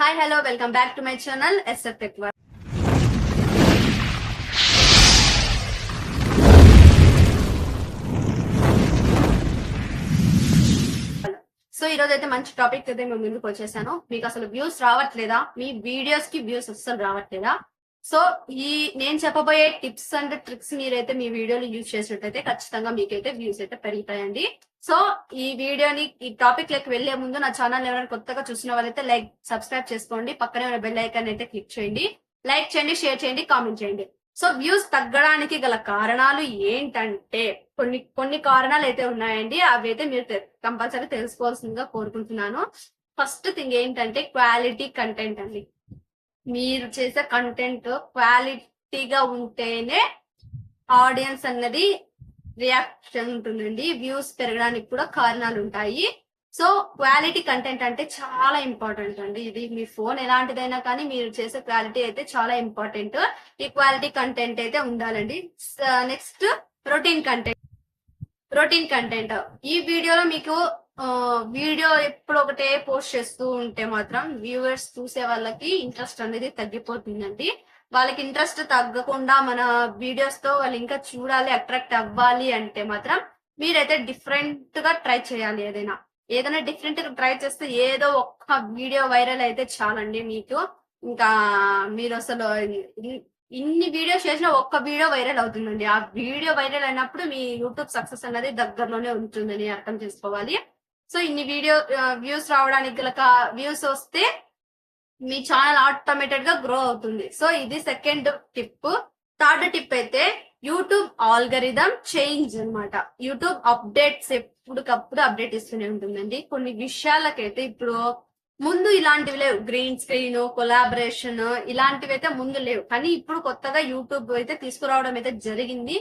Hi hello welcome back to my channel SF tech work. So ఈ రోజు అయితే మంచి టాపిక్ అయితే మేము ముందుకు వచ్చేసాను. మీకు అసలు వ్యూస్ రావట్లేదా? మీ వీడియోస్ కి వ్యూస్ అసలు రావట్లేదా? సో ఈ నేను చెప్పబోయే టిప్స్ అండ్ ట్రిక్స్ మీరైతే మీ వీడియోలు యూజ్ చేసినట్టయితే ఖచ్చితంగా మీకైతే వ్యూస్ అయితే పెరుగుతాయండి. సో ఈ టాపిక్ లెక్క వెళ్లే ముందు నా ఛానల్ ఎవరైనా కొత్తగా చూసిన వాళ్ళైతే లైక్ సబ్స్క్రైబ్ చేసుకోండి, పక్కనే ఉన్న బెల్ ఐకాన్ అయితే క్లిక్ చేయండి, లైక్ చేయండి, షేర్ చేయండి, కామెంట్ చేయండి. సో వ్యూస్ తగ్గడానికి గల కారణాలు ఏంటంటే కొన్ని కారణాలు అయితే ఉన్నాయండి. అవి అయితే మీరు కంపల్సరీ తెలుసుకోవాల్సిందిగా కోరుకుంటున్నాను. ఫస్ట్ థింగ్ ఏంటంటే క్వాలిటీ కంటెంట్ అండి. మీరు చేసే కంటెంట్ క్వాలిటీగా ఉంటేనే ఆడియన్స్ అన్నది రియాక్షన్ ఉంటుందండి, వ్యూస్ పెరగడానికి కూడా కారణాలు ఉంటాయి. సో క్వాలిటీ కంటెంట్ అంటే చాలా ఇంపార్టెంట్ అండి. ఇది మీ ఫోన్ ఎలాంటిదైనా కానీ మీరు చేసే క్వాలిటీ అయితే చాలా ఇంపార్టెంట్. ఈ క్వాలిటీ కంటెంట్ అయితే ఉండాలండి. Next routine content. ఈ వీడియోలో మీకు వీడియో ఎప్పుడు ఒకటే పోస్ట్ చేస్తూ ఉంటే మాత్రం వ్యూవర్స్ చూసే వాళ్ళకి ఇంట్రెస్ట్ అనేది తగ్గిపోతుందండి. వాళ్ళకి ఇంట్రెస్ట్ తగ్గకుండా మన వీడియోస్ తో వాళ్ళు ఇంకా చూడాలి, అట్రాక్ట్ అవ్వాలి అంటే మాత్రం మీరైతే డిఫరెంట్ గా ట్రై చేయాలి. ఏదైనా డిఫరెంట్ గా ట్రై చేస్తే ఏదో ఒక్క వీడియో వైరల్ అయితే చాలండి మీకు. ఇంకా మీరు అసలు ఇన్ని వీడియోస్ చేసినా ఒక్క వీడియో వైరల్ అవుతుందండి. ఆ వీడియో వైరల్ అయినప్పుడు మీ యూట్యూబ్ సక్సెస్ అనేది దగ్గరలోనే ఉంటుందని అర్థం చేసుకోవాలి. సో ఇన్ని వ్యూస్ రావడానికి గల వ్యూస్ వస్తే మీ ఛానల్ ఆటోమేటెడ్ గా గ్రో అవుతుంది. సో ఇది సెకండ్ టిప్. థర్డ్ టిప్ అయితే యూట్యూబ్ ఆల్గరిథం చేంజ్ అన్నమాట. యూట్యూబ్ అప్డేట్స్ ఎప్పటికప్పుడు అప్డేట్ ఇస్తూనే ఉంటుందండి. కొన్ని విషయాలకైతే ఇప్పుడు ముందు ఇలాంటివి లేవు. గ్రీన్ స్క్రీన్, కొలాబరేషన్ ఇలాంటివి అయితే ముందు లేవు, కానీ ఇప్పుడు కొత్తగా యూట్యూబ్ అయితే తీసుకురావడం అయితే జరిగింది.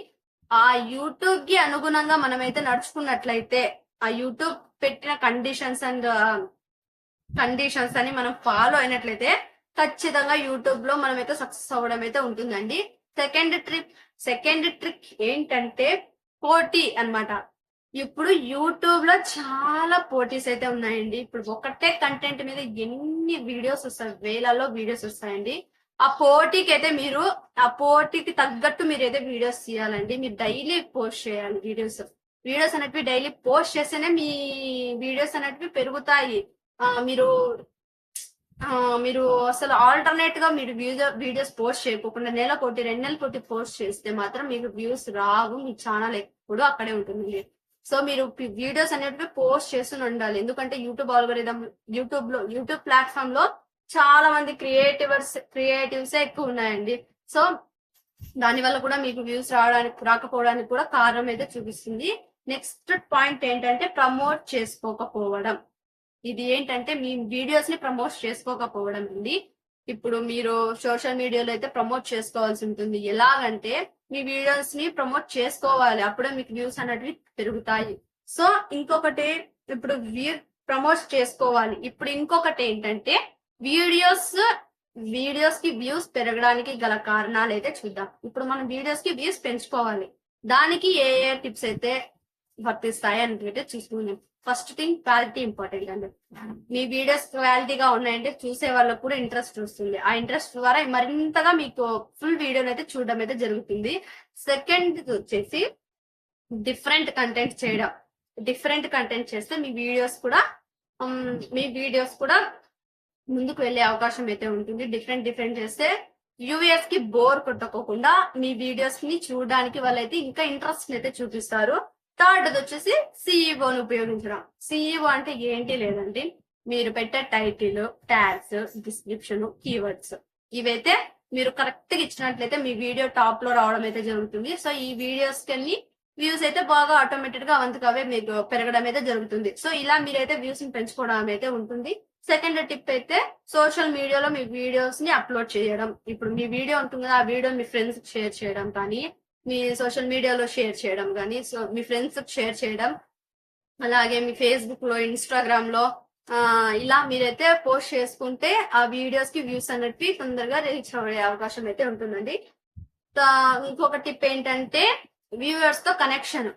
ఆ యూట్యూబ్ కి అనుగుణంగా మనమైతే నడుచుకున్నట్లయితే, ఆ యూట్యూబ్ పెట్టిన కండిషన్స్ అని మనం ఫాలో అయినట్లయితే ఖచ్చితంగా యూట్యూబ్ లో మనమైతే సక్సెస్ అవ్వడం అయితే ఉంటుందండి. సెకండ్ ట్రిక్ ఏంటంటే పోటీ అన్నమాట. ఇప్పుడు యూట్యూబ్ లో చాలా పోటీస్ అయితే ఉన్నాయండి. ఇప్పుడు ఒకటే కంటెంట్ మీద ఎన్ని వీడియోస్ వస్తాయి, వేలలో వీడియోస్ వస్తాయండి. ఆ పోటీకి అయితే మీరు ఆ పోటీకి తగ్గట్టు మీరు అయితే వీడియోస్ తీయాలండి. మీరు డైలీ పోస్ట్ చేయాలి వీడియోస్ అనేటివి డైలీ పోస్ట్ చేస్తేనే మీ వీడియోస్ అనేటివి పెరుగుతాయి. మీరు మీరు అసలు ఆల్టర్నేట్ గా మీరు వీడియోస్ పోస్ట్ చేయకుండా నెలకోటి 2 నెలలకోటి పోస్ట్ చేస్తే మాత్రం మీకు వ్యూస్ రావు. మీ ఛానల్ ఎప్పుడు అక్కడే ఉంటుంది. సో మీరు వీడియోస్ అనేటివి పోస్ట్ చేస్తూనే ఉండాలి. ఎందుకంటే యూట్యూబ్ ఆల్గోరిథం యూట్యూబ్ ప్లాట్ఫామ్ లో చాలా మంది క్రియేటివ్స్ ఎక్కువ ఉన్నాయండి. సో దాని వల్ల కూడా మీకు వ్యూస్ రాకపోవడానికి కూడా కారణం అయితే చూపిస్తుంది. నెక్స్ట్ పాయింట్ ఏంటంటే ప్రమోట్ చేసుకోకపోవడం. ఇది ఏంటంటే మీ వీడియోస్ ని ప్రమోట్ చేసుకోకపోవడం అండి. ఇప్పుడు మీరు సోషల్ మీడియాలో అయితే ప్రమోట్ చేసుకోవాల్సి ఉంటుంది. ఎలాగంటే మీ వీడియోస్ ని ప్రమోట్ చేసుకోవాలి, అప్పుడే మీకు వ్యూస్ అనేటివి పెరుగుతాయి. సో ఇంకొకటి, ఇప్పుడు ప్రమోట్ చేసుకోవాలి. ఇప్పుడు ఇంకొకటి ఏంటంటే వీడియోస్ కి వ్యూస్ పెరగడానికి గల కారణాలు అయితే చూద్దాం. ఇప్పుడు మనం వీడియోస్ కి వ్యూస్ పెంచుకోవాలి, దానికి ఏ టిప్స్ అయితే వర్తిస్తాయి అని చూసుకుందాం. ఫస్ట్ థింగ్ క్వాలిటీ ఇంపార్టెంట్ అండి. మీ వీడియోస్ క్వాలిటీగా ఉన్నాయంటే చూసే వాళ్ళకు కూడా ఇంట్రెస్ట్ వస్తుంది. ఆ ఇంట్రెస్ట్ ద్వారా మరింతగా మీకు ఫుల్ వీడియోని అయితే చూడడం అయితే జరుగుతుంది. సెకండ్ వచ్చేసి డిఫరెంట్ కంటెంట్ చేస్తే మీ వీడియోస్ కూడా ముందుకు వెళ్లే అవకాశం అయితే ఉంటుంది. డిఫరెంట్ చేస్తే వ్యూవర్స్ కి బోర్ కొట్టకోకుండా మీ వీడియోస్ ని చూడడానికి వాళ్ళైతే ఇంకా ఇంట్రెస్ట్ అయితే చూపిస్తారు. థర్డ్ వచ్చేసి సిఇఓని ఉపయోగించడం. సిఇఓ అంటే ఏంటి లేదండి, మీరు పెట్టే టైటిల్, ట్యాగ్స్, డిస్క్రిప్షన్, కీవర్డ్స్ ఇవైతే మీరు కరెక్ట్ గా ఇచ్చినట్లయితే మీ వీడియో టాప్ లో రావడం అయితే జరుగుతుంది. సో ఈ వీడియోస్ కి వ్యూస్ అయితే బాగా ఆటోమేటిక్ గా అవంతకవే మీకు పెరగడం అయితే జరుగుతుంది. సో ఇలా మీరైతే వ్యూస్ ని పెంచుకోవడం అయితే ఉంటుంది. సెకండ్ టిప్ అయితే సోషల్ మీడియాలో మీ వీడియోస్ ని అప్లోడ్ చేయడం. ఇప్పుడు మీ వీడియో ఉంటుంది కదా, ఆ వీడియో మీ ఫ్రెండ్స్ షేర్ చేయడం కానీ, మీ సోషల్ మీడియాలో షేర్ చేయడం కానీ, సో మీ ఫ్రెండ్స్ షేర్ చేయడం, అలాగే మీ ఫేస్బుక్ లో, ఇన్స్టాగ్రామ్ లో ఇలా మీరైతే పోస్ట్ చేసుకుంటే ఆ వీడియోస్ కి వ్యూస్ అనేవి తొందరగా రీచ్ అయ్యే అవకాశం అయితే ఉంటుందండి. ఇంకొక టిప్ ఏంటంటే వ్యూవర్స్ తో కనెక్షన్.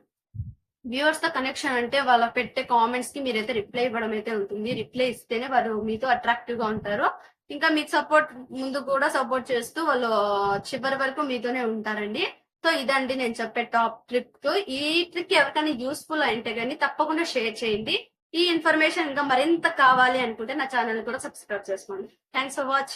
వ్యూవర్స్ తో కనెక్షన్ అంటే వాళ్ళ పెట్టే కామెంట్స్ కి మీరైతే రిప్లై ఇవ్వడం అయితే ఉంటుంది. రిప్లై ఇస్తేనే వాళ్ళు మీతో అట్రాక్టివ్ గా ఉంటారు. ఇంకా మీకు సపోర్ట్ ముందు కూడా సపోర్ట్ చేస్తూ వాళ్ళు చివరి వరకు మీతోనే ఉంటారండి. సో ఇదండి నేను చెప్పే టాప్ ట్రిక్. ఈ ట్రిక్ ఎవరికైనా యూస్ఫుల్ అయితే కానీ తప్పకుండా షేర్ చేయండి. ఈ ఇన్ఫర్మేషన్ ఇంకా మరింత కావాలి అనుకుంటే నా ఛానల్ కూడా సబ్స్క్రైబ్ చేసుకోండి. Thanks for watching.